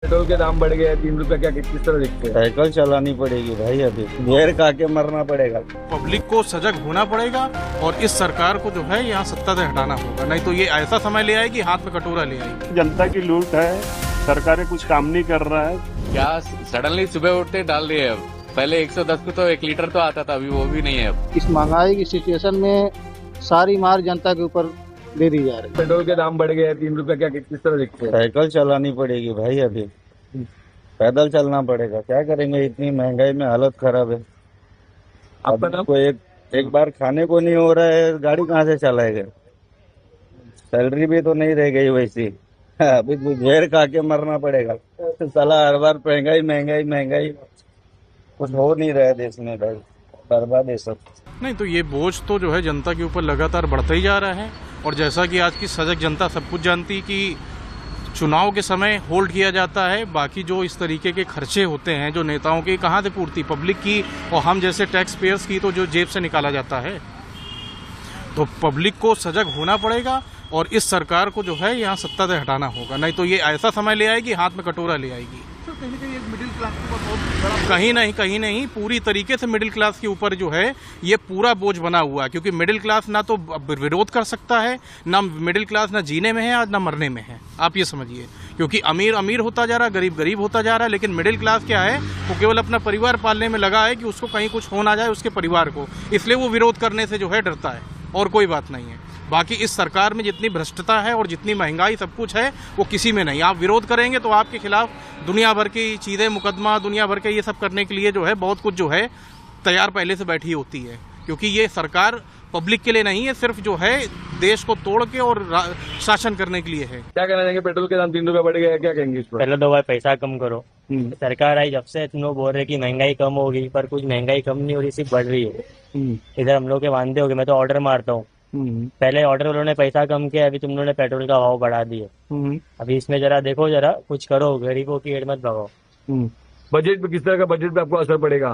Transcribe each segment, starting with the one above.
Petrol के दाम बढ़ गए हैं, 3 रुपए क्या किस तरह दिखते हैं। साइकिल चलानी पड़ेगी भाई, अभी घेर खा के मरना पड़ेगा। पब्लिक को सजग होना पड़ेगा और इस सरकार को जो है यहाँ सत्ता से हटाना होगा, नहीं तो ये ऐसा समय ले आएगी हाथ में कटोरा ले आएगी। जनता की लूट है, सरकारें कुछ काम नहीं कर रहा है। क्या सडनली सुबह उठते डाल दिए। अब पहले 110 को तो 1 लीटर तो आता था, अभी वो भी नहीं है। अब इस महंगाई की सिचुएशन में सारी मार जनता के ऊपर दे दी जा रही है। पेट्रोल के दाम बढ़ गए हैं, 3 रुपए क्या किस तरह दिखते हैं। साइकिल चलानी पड़ेगी भाई, अभी पैदल चलना पड़ेगा। क्या करेंगे, इतनी महंगाई में हालत खराब है। आपका नाम? को एक बार खाने को नहीं हो रहा है, गाड़ी कहाँ से चलाएगा। सैलरी भी तो नहीं रह गई वैसी। अभी तो घेर खा के मरना पड़ेगा। साला हर बार महंगाई महंगाई महंगाई, कुछ हो नहीं रहा है देश में भाई, बर्बाद है सब। नहीं तो ये बोझ तो जो है जनता के ऊपर लगातार बढ़ता ही जा रहा है। और जैसा कि आज की सजग जनता सब कुछ जानती कि चुनाव के समय होल्ड किया जाता है, बाकी जो इस तरीके के खर्चे होते हैं जो नेताओं की, कहाँ से पूर्ति, पब्लिक की और हम जैसे टैक्स पेयर्स की तो जो जेब से निकाला जाता है। तो पब्लिक को सजग होना पड़ेगा और इस सरकार को जो है यहाँ सत्ता से हटाना होगा, नहीं तो ये ऐसा समय ले आएगी हाथ में कटोरा ले आएगी। कहीं नहीं पूरी तरीके से मिडिल क्लास के ऊपर जो है ये पूरा बोझ बना हुआ है, क्योंकि मिडिल क्लास ना तो विरोध कर सकता है, ना मिडिल क्लास ना जीने में है आज ना मरने में है। आप ये समझिए, क्योंकि अमीर अमीर होता जा रहा है, गरीब गरीब होता जा रहा है, लेकिन मिडिल क्लास क्या है, वो केवल अपना परिवार पालने में लगा है कि उसको कहीं कुछ हो ना जाए उसके परिवार को, इसलिए वो विरोध करने से जो है डरता है और कोई बात नहीं है। बाकी इस सरकार में जितनी भ्रष्टता है और जितनी महंगाई सब कुछ है वो किसी में नहीं। आप विरोध करेंगे तो आपके खिलाफ दुनिया भर की चीज़ें, मुकदमा, दुनिया भर के ये सब करने के लिए जो है बहुत कुछ जो है तैयार पहले से बैठी होती है, क्योंकि ये सरकार पब्लिक के लिए नहीं है, सिर्फ जो है देश को तोड़ के और शासन करने के लिए है। क्या कहना चाहेंगे, पेट्रोल के दाम 3 रुपए बढ़ गए हैं, क्या कहेंगे इस पर। पहले तो भाई पैसा कम करो। सरकार आई जब से तुम लोग बोल रहे कि महंगाई कम होगी, पर कुछ महंगाई कम नहीं हो रही, सिर्फ बढ़ रही है। इधर हम लोग के वांदे हो गए, मैं तो ऑर्डर मारता हूँ। पहले ऑर्डर वालों ने पैसा कम किया, अभी तुम लोगों ने पेट्रोल का भाव बढ़ा दिए। अभी इसमें जरा देखो, जरा कुछ करो, गरीबों की एड मत भगाओ। बजट पे किस तरह का बजट पे आपको असर पड़ेगा।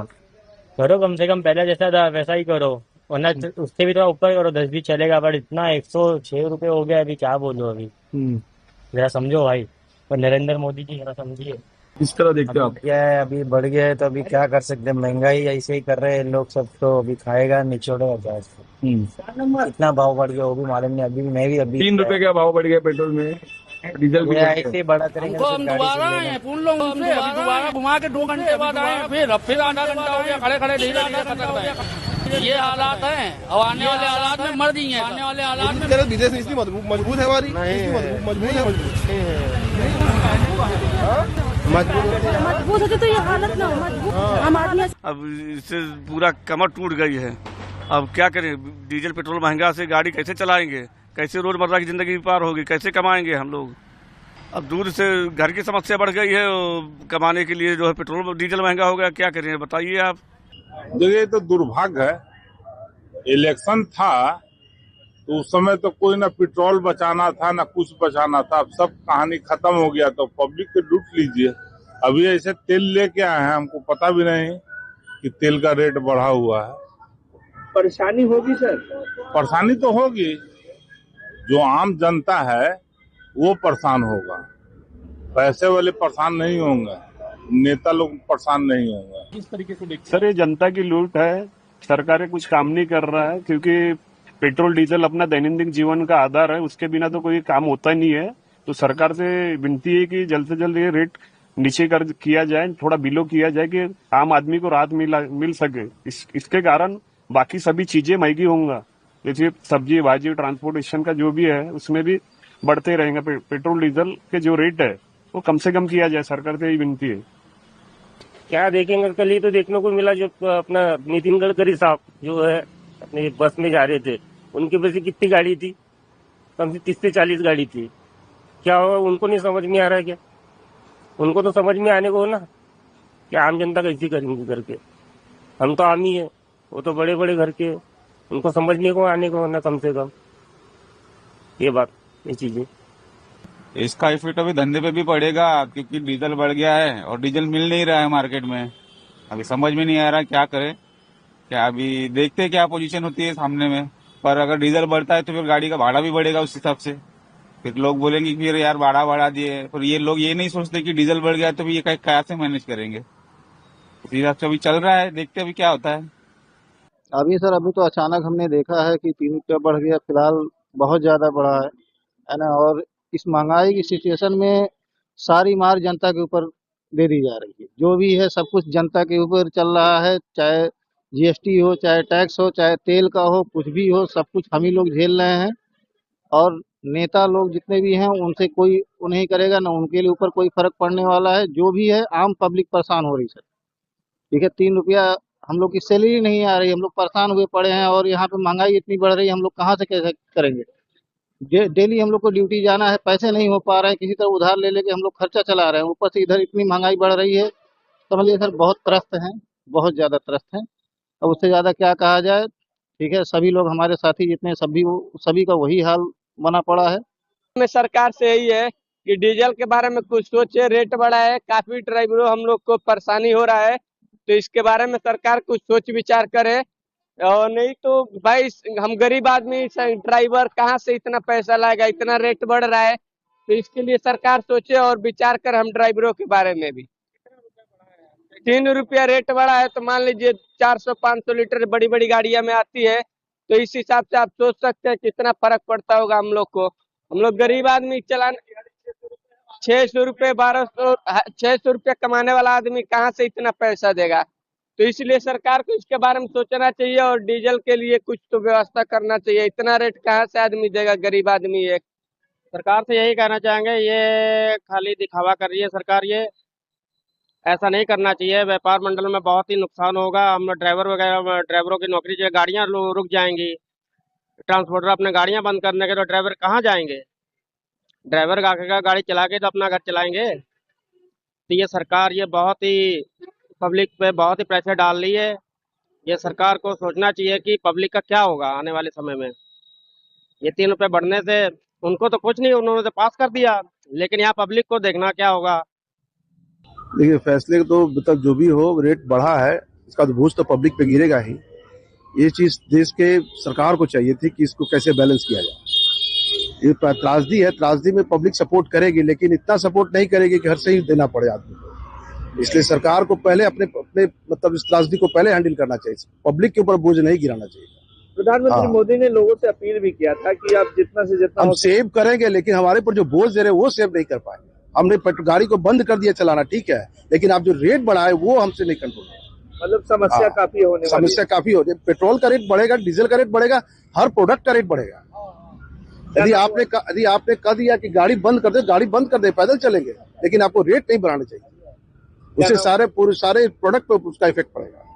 करो कम से कम, पहले जैसा था वैसा ही करो, वरना उससे भी थोड़ा ऊपर करो, 10 भी चलेगा, बट इतना 106 रुपए हो गया अभी, क्या बोलो अभी। जरा समझो भाई, और नरेंद्र मोदी जी जरा समझिए। किस तरह देखते हो आप। क्या है, अभी बढ़ गया है तो अभी क्या कर सकते हैं, महंगाई ऐसे ही कर रहे हैं लोग सब, तो अभी खाएगा निचोड़ेगा क्या इसको। इतना भाव बढ़ गया वो भी मालूम नहीं, अभी मैं भी अभी 3 रुपए का भाव बढ़ गया पेट्रोल में, डीजल भी बढ़ गया। ऐसे बढ़ा करेंगे तो फिर गाड़ी चलेगा। दोबारा घुमा के 2 घंटे बाद आए, फिर आधा घंटा हो गया खड़े खड़े, ये हालात हैं। अब आने वाले हालात में मर जाएंगे, आने वाले हालात में विदेश नीति मजबूत है हमारी, मजबूत होती तो ये हालत ना हो। मजबूत हम आदमी। अब इससे पूरा कमर टूट गई है। अब क्या करें, डीजल पेट्रोल महंगा से गाड़ी कैसे चलाएंगे, कैसे रोजमर्रा की जिंदगी पार होगी, कैसे कमाएंगे हम लोग। अब दूर से घर की समस्या बढ़ गई है, कमाने के लिए जो है पेट्रोल डीजल महंगा हो गया, क्या करें बताइए आप। ये तो दुर्भाग्य है। इलेक्शन था तो उस समय तो कोई ना पेट्रोल बचाना था ना कुछ बचाना था, अब सब कहानी खत्म हो गया, तो पब्लिक को लूट लीजिए। अभी ऐसे तेल लेके आए हैं, हमको पता भी नहीं कि तेल का रेट बढ़ा हुआ है। परेशानी होगी सर। परेशानी तो होगी, जो आम जनता है वो परेशान होगा, पैसे वाले परेशान नहीं होंगे, नेता लोग परेशान नहीं होंगे। किस तरीके से देखते सर ये जनता की लूट है, सरकारें कुछ काम नहीं कर रहा है, क्योंकि पेट्रोल डीजल अपना दैनंदिन जीवन का आधार है, उसके बिना तो कोई काम होता नहीं है। तो सरकार से विनती है कि जल्द से जल्द ये रेट नीचे कर किया जाए, थोड़ा बिलो किया जाए कि आम आदमी को राहत मिल सके। इसके कारण बाकी सभी चीजें महंगी होंगी, जैसे सब्जी भाजी ट्रांसपोर्टेशन का जो भी है उसमें भी बढ़ते रहेंगे। पेट्रोल डीजल के जो रेट है वो कम से कम किया जाए, सरकार से यही विनती है। क्या देखेंगे, कल ही तो देखने को मिला जो अपना नितिन गडकरी साहब जो है अपने बस में जा रहे थे, उनके पास कितनी गाड़ी थी, कम से 30 से 40 गाड़ी थी। क्या हुआ, उनको नहीं समझ में आ रहा है क्या? उनको तो समझ में आने को हो ना कि आम जनता कैसी करेंगे करके। हम तो आम ही है, वो तो बड़े बड़े घर के, उनको समझने को आने को होना कम से कम। ये बात, ये चीजें, इसका इफेक्ट अभी धंधे पे भी पड़ेगा, क्योंकि डीजल बढ़ गया है और डीजल मिल नहीं रहा है मार्केट में। अभी समझ में नहीं आ रहा क्या करे, क्या अभी देखते क्या पोजीशन होती है सामने में। पर अगर डीजल बढ़ता है तो फिर गाड़ी का भाड़ा भी बढ़ेगा उस हिसाब से। फिर लोग बोलेंगे कि फिर यार बढ़ा दिए, फिर ये लोग ये नहीं सोचते कि डीजल बढ़ गया तो भी ये कैसे मैनेज करेंगे। इसी हिसाब से अभी चल रहा है, देखते अभी क्या होता है। अभी तो अचानक हमने देखा है कि 3 रुपया बढ़ गया, फिलहाल बहुत ज्यादा बढ़ा है ना। और इस महंगाई की सिचुएशन में सारी मार जनता के ऊपर दे दी जा रही है। जो भी है सब कुछ जनता के ऊपर चल रहा है, चाहे जीएसटी हो, चाहे टैक्स हो, चाहे तेल का हो, कुछ भी हो, सब कुछ हम ही लोग झेल रहे हैं। और नेता लोग जितने भी हैं उनसे कोई उन्हें करेगा ना, उनके लिए ऊपर कोई फर्क पड़ने वाला है। जो भी है आम पब्लिक परेशान हो रही है। ठीक है, 3 रुपया हम लोग की सैलरी नहीं आ रही, हम लोग परेशान हुए पड़े हैं। और यहाँ पे महंगाई इतनी बढ़ रही है, हम लोग कहाँ से कैसे करेंगे। डेली हम लोग को ड्यूटी जाना है, पैसे नहीं हो पा रहे हैं, किसी तरह उधार ले लेके हम लोग खर्चा चला रहे हैं। ऊपर से इधर इतनी महंगाई बढ़ रही है, समझिए सर बहुत त्रस्त हैं, बहुत ज्यादा त्रस्त हैं। अब उससे ज्यादा क्या कहा जाए। ठीक है, सभी लोग हमारे साथी जितने सभी का वही हाल बना पड़ा है। में सरकार से यही है कि डीजल के बारे में कुछ सोचे। रेट बढ़ा है, काफी ड्राइवरों हम लोग को परेशानी हो रहा है, तो इसके बारे में सरकार कुछ सोच विचार करे। और नहीं तो भाई हम गरीब आदमी ड्राइवर कहाँ से इतना पैसा लाएगा, इतना रेट बढ़ रहा है, तो इसके लिए सरकार सोचे और विचार कर हम ड्राइवरों के बारे में भी। 3 रुपया रेट बढ़ा है तो मान लीजिए 400-500 लीटर बड़ी बड़ी गाड़ियां में आती है, तो इस हिसाब से आप सोच सकते हैं कितना फर्क पड़ता होगा हम लोग को। हम लोग गरीब आदमी चलाने 600 रुपये 600 रुपया कमाने वाला आदमी कहाँ से इतना पैसा देगा। तो इसलिए सरकार को इसके बारे में सोचना चाहिए और डीजल के लिए कुछ तो व्यवस्था करना चाहिए। इतना रेट कहाँ से आदमी देगा, गरीब आदमी। एक सरकार से यही कहना चाहेंगे, ये खाली दिखावा कर रही है सरकार, ये ऐसा नहीं करना चाहिए। व्यापार मंडल में बहुत ही नुकसान होगा। हम ड्राइवर वगैरह, ड्राइवरों की नौकरी जो गाड़ियाँ रुक जाएंगी, ट्रांसपोर्टर अपने गाड़ियाँ बंद करने के, तो ड्राइवर कहाँ जाएंगे। ड्राइवर का गाड़ी चला के तो अपना घर चलाएंगे। तो ये सरकार ये बहुत ही पब्लिक पे बहुत ही प्रेशर डाल रही है। ये सरकार को सोचना चाहिए कि पब्लिक का क्या होगा आने वाले समय में। ये 3 रुपये बढ़ने से उनको तो कुछ नहीं, उन्होंने तो पास कर दिया, लेकिन यहाँ पब्लिक को देखना क्या होगा। देखिए, फैसले तो मतलब जो भी हो, रेट बढ़ा है, इसका तो बोझ तो पब्लिक पे गिरेगा ही। ये चीज देश के सरकार को चाहिए थी कि इसको कैसे बैलेंस किया जाए। ये त्रासदी है, त्रासदी में पब्लिक सपोर्ट करेगी, लेकिन इतना सपोर्ट नहीं करेगी कि हर से ही देना पड़े आदमी को। इसलिए सरकार को पहले अपने मतलब इस त्रासदी को पहले हैंडल करना चाहिए, पब्लिक के ऊपर बोझ नहीं गिराना चाहिए। प्रधानमंत्री मोदी ने लोगों से अपील भी किया था कि आप जितना से जितना हम सेव करेंगे, लेकिन हमारे पर जो बोझ दे रहे हैं वो सेव नहीं कर पाए। हमने गाड़ी को बंद कर दिया चलाना, ठीक है, लेकिन आप जो रेट बढ़ाए वो हमसे नहीं कंट्रोल। मतलब समस्या काफी होने वाली है। समस्या काफी हो रही है। पेट्रोल का रेट बढ़ेगा, डीजल का रेट बढ़ेगा, हर प्रोडक्ट का रेट बढ़ेगा। यदि आपने कह दिया कि गाड़ी बंद कर दे, गाड़ी बंद कर दे, पैदल चलेंगे, लेकिन आपको रेट नहीं बढ़ाना चाहिए। उससे सारे प्रोडक्ट पर उसका इफेक्ट पड़ेगा।